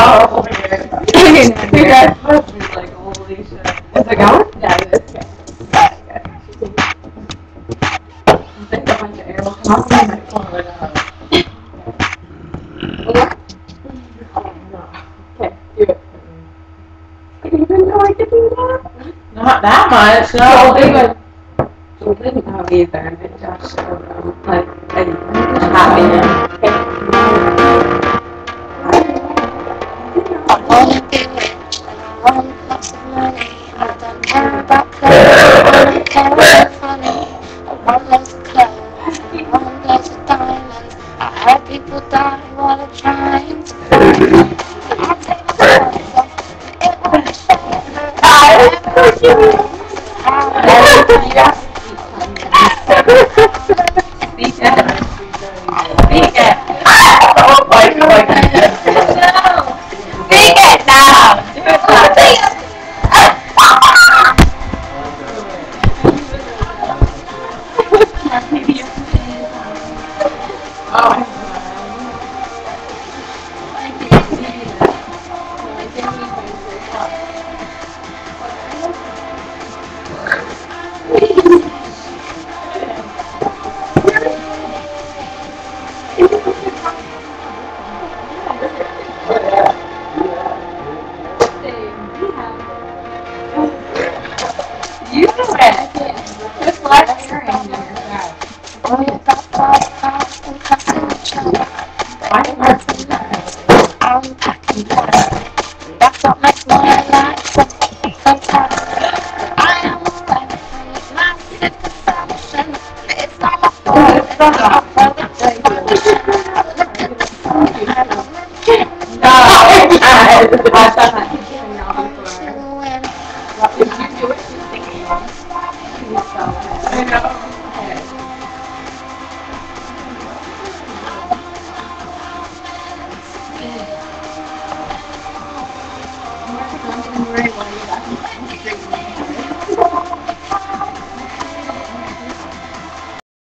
Oh, okay. That's like, holy shit. Is it going? Yeah, it is. Okay. I think a bunch of air will come off and I might pull it out. What? Oh, no. Okay, do it. I didn't even know I could do that. Not that much, no. She didn't know either, and it just showed them, like, I'm just happy now. Okay. I wanna be rich and I want lots of money. I don't care about clothes, I don't care about funny. I want loads of clothes and I want loads of diamonds. I heard people die while they're trying to find them. I'll take my clothes off and it won't be shame. You do it. Just like hearing your dad. Oh, you got fast and cussing each other. I'm packing plastic. That's what makes my life so fantastic. I am aware from this massive deception. It's not my fault. It's not my fault. It's my mission. Look at the sun and I'm looking. No, I've done that. To win. If you do it, she's thinking. I know.